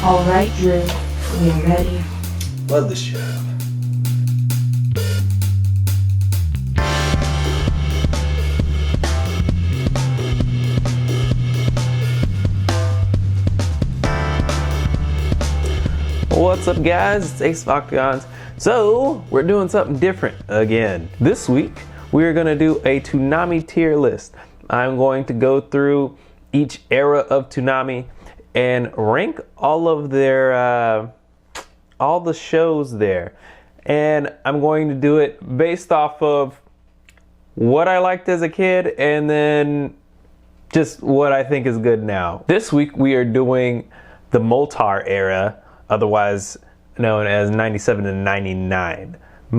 Alright, Drew, we are ready. Love this show. What's up, guys? It's Ace of Octagons. So, we're doing something different again. This week, we're gonna do a Toonami tier list. I'm going to go through each era of Toonami and rank all of their, all the shows there. And I'm going to do it based off of what I liked as a kid and then just what I think is good now. This week, we are doing the Moltar era, otherwise known as 97 to 99. A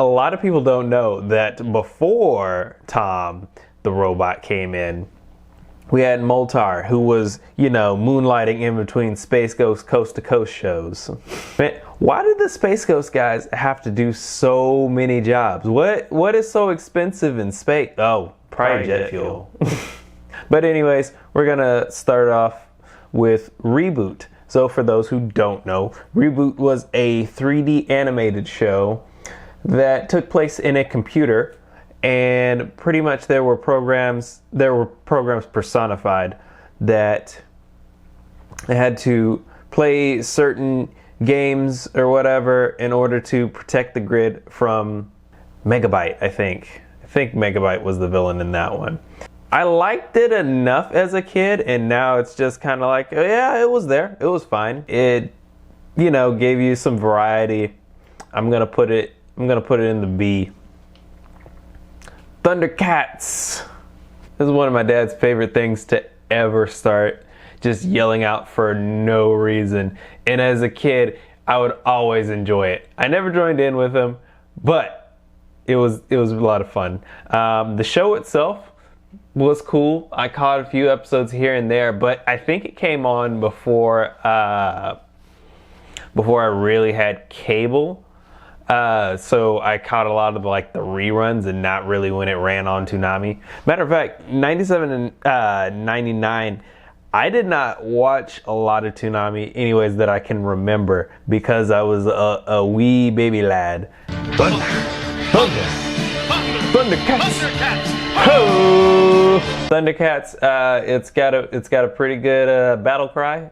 lot of people don't know that before Tom the robot came in, we had Moltar, who was, you know, moonlighting in between Space Ghost Coast to Coast shows. Man, why did the Space Ghost guys have to do so many jobs? What is so expensive in space? Oh, probably jet fuel. But anyways, we're gonna start off with Reboot. So for those who don't know, Reboot was a 3D animated show that took place in a computer, and pretty much there were programs personified that had to play certain games or whatever in order to protect the grid from Megabyte, I think. I think Megabyte was the villain in that one. I liked it enough as a kid, and now it's just kind of like, oh, yeah, it was there. It was fine. It, you know, gave you some variety. I'm gonna put it in the B. Thundercats. This is one of my dad's favorite things to ever start, just yelling out for no reason. And as a kid, I would always enjoy it. I never joined in with him, but it was a lot of fun. The show itself was cool. I caught a few episodes here and there, but I think it came on before I really had cable. So I caught a lot of the reruns and not really when it ran on Toonami. Matter of fact, 97 and 99, I did not watch a lot of Toonami anyways that I can remember because I was a wee baby lad. Thundercats! Ho! Thundercats, it's got a pretty good battle cry.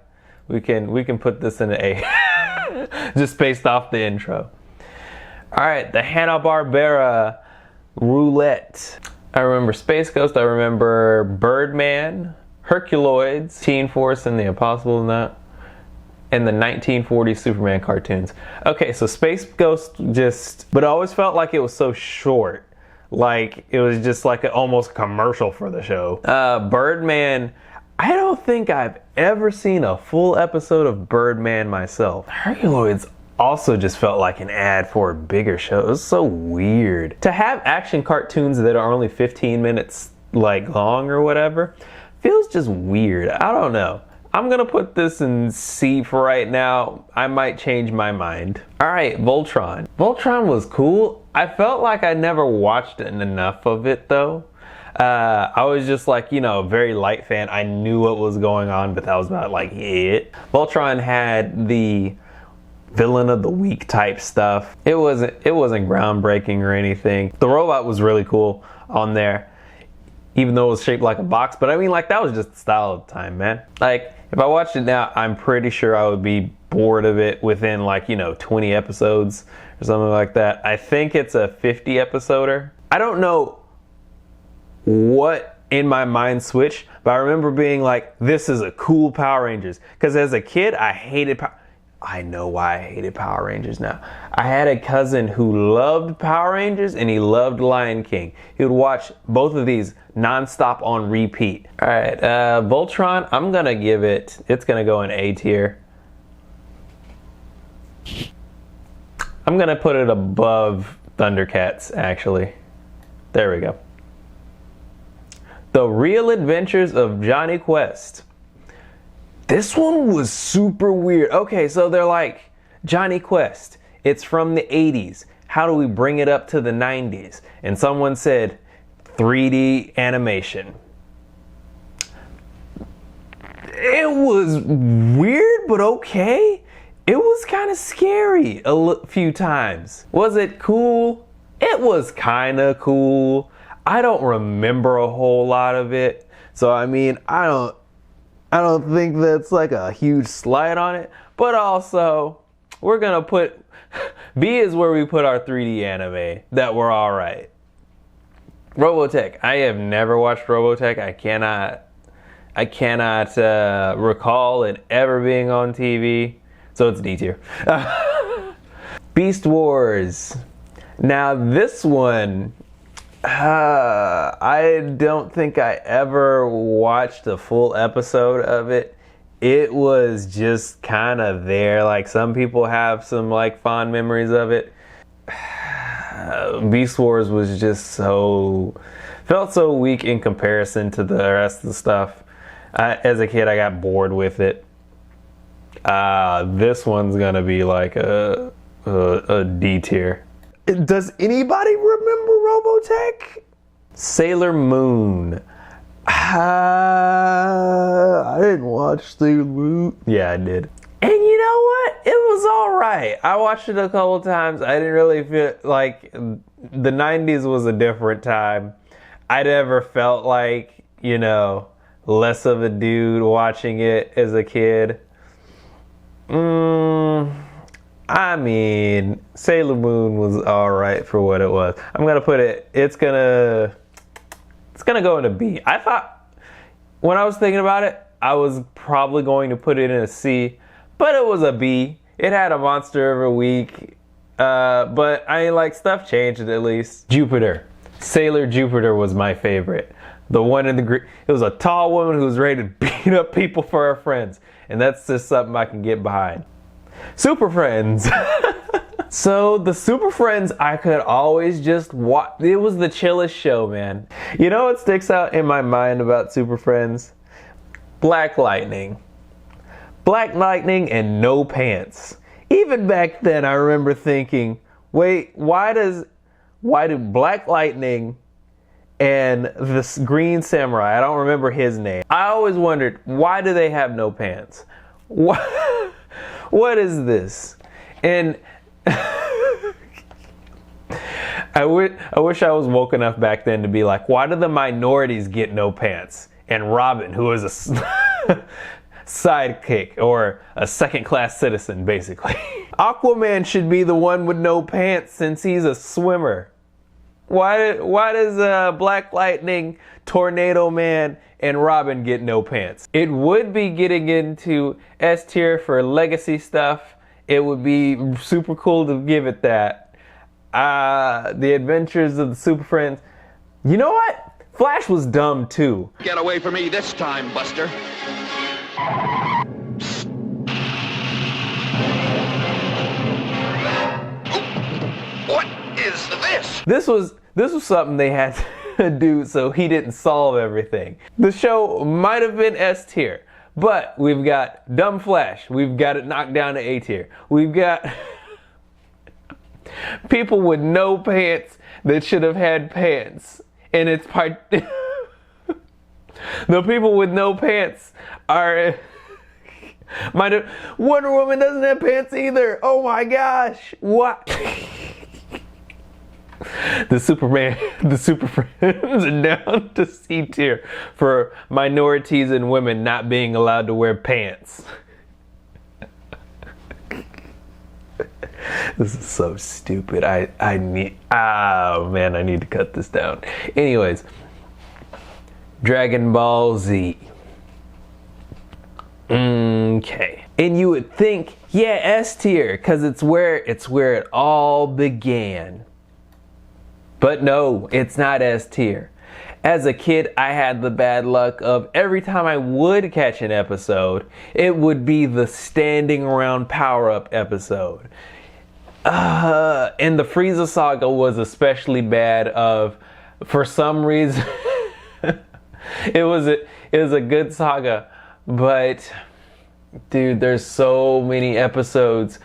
We can put this in an A. Just based off the intro. Alright, the Hanna-Barbera Roulette. I remember Space Ghost, I remember Birdman, Herculoids, Teen Force and the Impossible in that, and the 1940 Superman cartoons. Okay, so Space Ghost but it always felt like it was so short. Like, it was just like almost commercial for the show. Birdman, I don't think I've ever seen a full episode of Birdman myself. Herculoids also just felt like an ad for a bigger show. It was so weird. To have action cartoons that are only 15 minutes long or whatever, feels just weird. I don't know. I'm gonna put this in C for right now. I might change my mind. Alright, Voltron. Voltron was cool. I felt like I never watched enough of it though. I was just a very light fan. I knew what was going on, but that was about it. Voltron had the villain of the week type stuff. It wasn't groundbreaking or anything. The robot was really cool on there, even though it was shaped like a box. But I mean, that was just the style of the time, man. If I watched it now, I'm pretty sure I would be bored of it within 20 episodes or something like that. I think it's a 50 episoder. I don't know what in my mind switched, but I remember being like, this is a cool Power Rangers. Because as a kid, I hated I know why I hated Power Rangers now. I had a cousin who loved Power Rangers and he loved Lion King. He would watch both of these nonstop on repeat. All right, Voltron, I'm gonna give it's gonna go in A tier. I'm gonna put it above Thundercats, actually. There we go. The Real Adventures of Johnny Quest. This one was super weird. Okay, so they're like, Johnny Quest, it's from the 80s. How do we bring it up to the 90s? And someone said, 3D animation. It was weird, but okay. It was kind of scary a few times. Was it cool? It was kind of cool. I don't remember a whole lot of it. So I mean, I don't think that's like a huge slight on it, but also we're gonna put B is where we put our 3D anime that were all right. Robotech. I have never watched Robotech. I cannot recall it ever being on TV, so it's D tier. Beast Wars. Now this one, I don't think I ever watched a full episode of it. It was just kind of there. Like some people have some like fond memories of it. Beast Wars was just felt so weak in comparison to the rest of the stuff. As a kid, I got bored with it. This one's gonna be like a D tier. Does anybody remember Robotech? Sailor Moon. I didn't watch Sailor Moon. Yeah, I did. And you know what? It was alright. I watched it a couple times. I didn't really feel like the 90s was a different time. I never felt like, you know, less of a dude watching it as a kid. I mean, Sailor Moon was alright for what it was. I'm gonna put it, it's gonna go in a B. I thought, when I was thinking about it, I was probably going to put it in a C, but it was a B. It had a monster every week, but I mean, like, stuff changed at least. Jupiter. Sailor Jupiter was my favorite. The one in the green. It was a tall woman who was ready to beat up people for her friends, and that's just something I can get behind. Super Friends. So the Super Friends, I could always just watch. It was the chillest show, man. You know what sticks out in my mind about Super Friends? Black Lightning. Black Lightning and no pants. Even back then, I remember thinking, wait, why do Black Lightning and this Green Samurai, I don't remember his name. I always wondered, why do they have no pants? What is this? And I wish I was woke enough back then to be like, why do the minorities get no pants? And Robin, who is a sidekick or a second-class citizen, basically. Aquaman should be the one with no pants since he's a swimmer. Why does Black Lightning, Tornado Man, and Robin get no pants? It would be getting into S tier for legacy stuff. It would be super cool to give it that. The Adventures of the Super Friends. You know what? Flash was dumb too. Get away from me this time, Buster. What is this? This was something they had to do so he didn't solve everything. The show might have been S tier, but we've got dumb Flash. We've got it knocked down to A tier. We've got people with no pants that should have had pants. And it's part. The people with no pants are. Wonder Woman doesn't have pants either. Oh my gosh! What? The Super Friends are down to C tier for minorities and women not being allowed to wear pants. This is so stupid. I need to cut this down. Anyways, Dragon Ball Z. Okay. And you would think, yeah, S tier, because it's where it all began. But no, it's not S tier. As a kid, I had the bad luck of every time I would catch an episode, it would be the standing around power-up episode. And the Frieza saga was especially bad for some reason, it was a good saga, but dude, there's so many episodes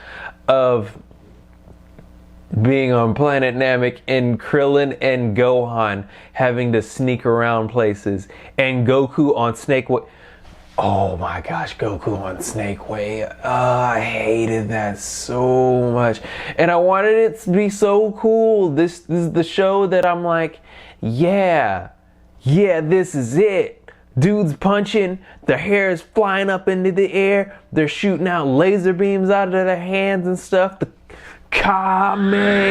of being on Planet Namek and Krillin and Gohan having to sneak around places and Goku on Snake. Oh my gosh, Goku on Snake Way. I hated that so much. And I wanted it to be so cool. This is the show that I'm like, yeah, this is it. Dudes punching, their hair is flying up into the air, they're shooting out laser beams out of their hands and stuff. The Kamehameha.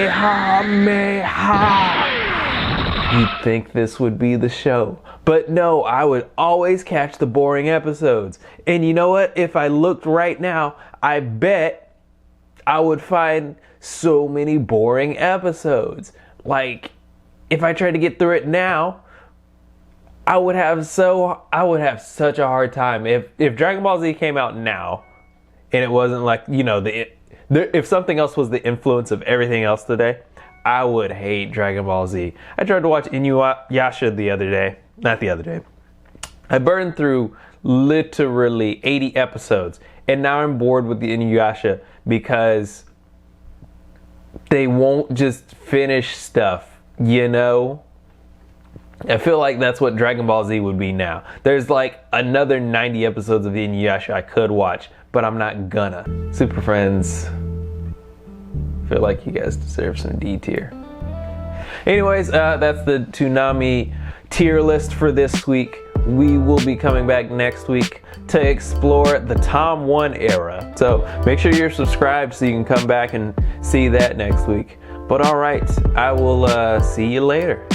You'd think this would be the show. But no, I would always catch the boring episodes. And you know what? If I looked right now, I bet I would find so many boring episodes. Like, if I tried to get through it now, I would have such a hard time. If Dragon Ball Z came out now, and it wasn't like, you know, if something else was the influence of everything else today, I would hate Dragon Ball Z. I tried to watch Inuyasha the other day. Not the other day. I burned through literally 80 episodes, and now I'm bored with the Inuyasha because they won't just finish stuff, you know? I feel like that's what Dragon Ball Z would be now. There's like another 90 episodes of the Inuyasha I could watch, but I'm not gonna. Super Friends, I feel like you guys deserve some D tier. Anyways, that's the Toonami tier list for this week. We will be coming back next week to explore the Tom 1 era. So make sure you're subscribed so you can come back and see that next week. But alright, I will see you later.